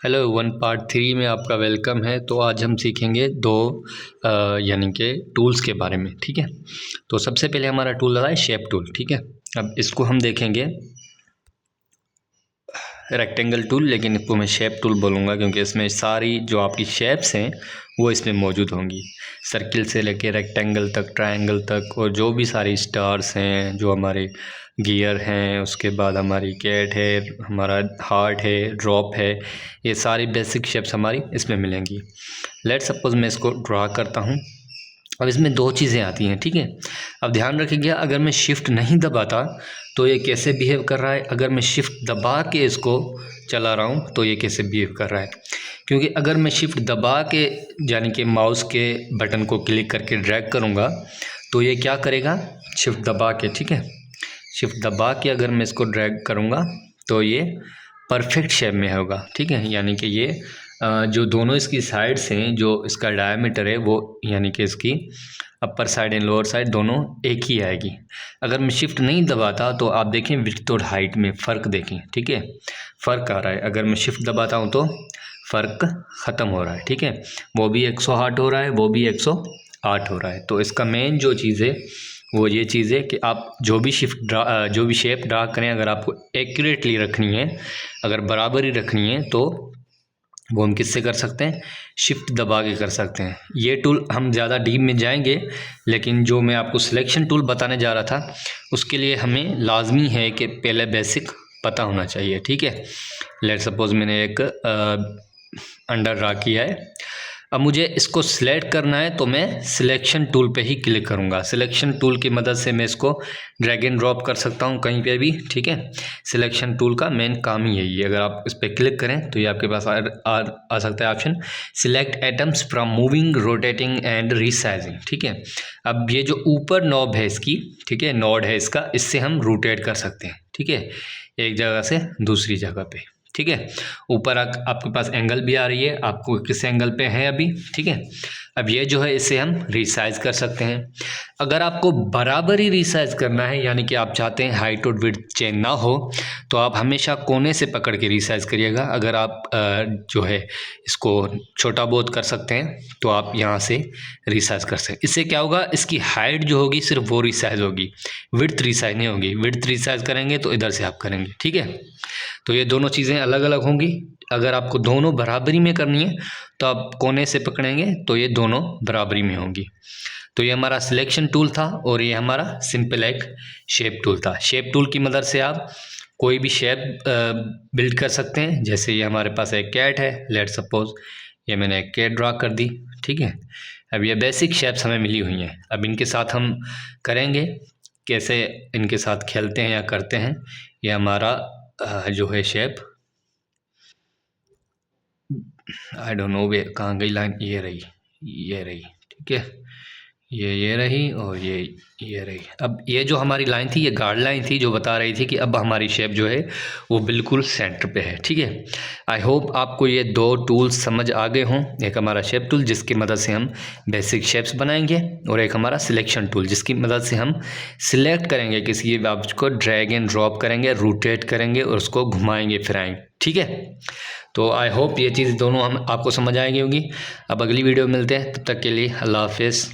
Hello one part 3 में आपका welcome है। तो आज हम सीखेंगे दो यानी कि टूल्स के बारे में। ठीक है, तो सबसे पहले हमारा टूल रहा है शेप टूल। ठीक है, अब इसको हम देखेंगे रेक्टेंगल टूल, लेकिन इसको मैं शेप टूल बोलूँगा क्योंकि इसमें सारी जो आपकी शेप्स हैं वो इसमें मौजूद होंगी, सर्किल से लेके रेक्टेंगल तक, ट्रायंगल तक, और जो भी सारी स्टार्स हैं, जो हमारे गियर हैं, उसके बाद हमारी कैट है, हमारा हार्ट है, ड्रॉप है, ये सारी बेसिक शेप्स हमारी इसमें मिलेंगी। लेट सपोज मैं इसको ड्रा करता हूँ। अब इसमें दो चीज़ें आती हैं। ठीक है, अब ध्यान रखिएगा, अगर मैं शिफ्ट नहीं दबाता तो ये कैसे बिहेव कर रहा है, अगर मैं शिफ्ट दबा के इसको चला रहा हूँ तो ये कैसे बिहेव कर रहा है। क्योंकि अगर मैं शिफ्ट दबा के यानी कि माउस के बटन को क्लिक करके ड्रैग करूँगा तो ये क्या करेगा, शिफ्ट दबा के, ठीक है, शिफ्ट दबा के अगर मैं इसको ड्रैग करूँगा तो ये परफेक्ट शेप में होगा। ठीक है, यानी कि ये जो दोनों इसकी साइड्स हैं, जो इसका डायमीटर है वो यानी कि इसकी upper side and lower side दोनों एक ही आएगी। अगर मैं शिफ्ट नहीं दबाता तो आप देखें विड्थ और हाइट में फ़र्क देखें। ठीक है, फ़र्क आ रहा है। अगर मैं शिफ्ट दबाता हूँ तो फ़र्क ख़त्म हो रहा है। ठीक है, वो भी 108 हो रहा है, वो भी 108 हो रहा है। तो इसका मेन जो चीज़ है वो ये चीज़ है कि आप जो भी जो भी शेप ड्रा करें, अगर आपको एक्यूरेटली रखनी है, अगर बराबर ही रखनी है तो वो हम किससे कर सकते हैं, शिफ्ट दबा के कर सकते हैं। ये टूल हम ज़्यादा डीप में जाएंगे, लेकिन जो मैं आपको सिलेक्शन टूल बताने जा रहा था उसके लिए हमें लाजमी है कि पहले बेसिक पता होना चाहिए। ठीक है, लेट सपोज मैंने एक अंडर ड्रा किया है। अब मुझे इसको सिलेक्ट करना है तो मैं सिलेक्शन टूल पे ही क्लिक करूँगा। सिलेक्शन टूल की मदद से मैं इसको ड्रैग एंड ड्रॉप कर सकता हूँ कहीं पे भी। ठीक है, सिलेक्शन टूल का मेन काम ही यही है। अगर आप इस पर क्लिक करें तो ये आपके पास आ सकता है option select atoms from moving, rotating and resizing. ठीक है, अब ये जो ऊपर नॉब है इसकी, ठीक है, नोड है इसका, इससे हम रोटेट कर सकते हैं। ठीक है, एक जगह से दूसरी जगह पे। ठीक है, ऊपर आपके पास एंगल भी आ रही है, आपको किस एंगल पे है अभी। ठीक है, अब ये जो है इसे हम रिसाइज कर सकते हैं। अगर आपको बराबर ही रिसाइज करना है, यानी कि आप चाहते हैं हाइट और विड्थ चेंज ना हो, तो आप हमेशा कोने से पकड़ के रिसाइज करिएगा। अगर आप जो है इसको छोटा बहुत कर सकते हैं तो आप यहाँ से रिसाइज कर सकते हैं। इससे क्या होगा, इसकी हाइट जो होगी सिर्फ वो रिसाइज होगी, विड्थ रिसाइज नहीं होगी। विड्थ रिसाइज करेंगे तो इधर से आप करेंगे। ठीक है, तो ये दोनों चीज़ें अलग अलग होंगी। अगर आपको दोनों बराबरी में करनी है तो आप कोने से पकड़ेंगे तो ये दोनों बराबरी में होंगी। तो ये हमारा सिलेक्शन टूल था और ये हमारा सिंपल एक शेप टूल था। शेप टूल की मदद से आप कोई भी शेप बिल्ड कर सकते हैं। जैसे ये हमारे पास एक कैट है, लेट सपोज ये मैंने एक कैट ड्रा कर दी। ठीक है, अब ये बेसिक शेप्स हमें मिली हुई हैं। अब इनके साथ हम करेंगे कैसे, इनके साथ खेलते हैं या करते हैं। ये हमारा जो है शेप, आई डोंट नो वे कहाँ गई लाइन, ये रही, ये रही। ठीक है, ये रही और ये रही। अब ये जो हमारी लाइन थी ये गार्ड लाइन थी, जो बता रही थी कि अब हमारी शेप जो है वो बिल्कुल सेंटर पे है। ठीक है, आई होप आपको ये दो टूल्स समझ आ गए हों। एक हमारा शेप टूल जिसकी मदद से हम बेसिक शेप्स बनाएंगे, और एक हमारा सिलेक्शन टूल जिसकी मदद से हम सिलेक्ट करेंगे किसी ऑब्जेक्ट को, ड्रैग एंड ड्रॉप करेंगे, रोटेट करेंगे और उसको घुमाएंगे, फिराएंगे। ठीक है, तो आई होप ये चीज़ दोनों हम आपको समझ आएंगी होंगी। अब अगली वीडियो में मिलते हैं, तब तक के लिए अल्लाह हाफिज़।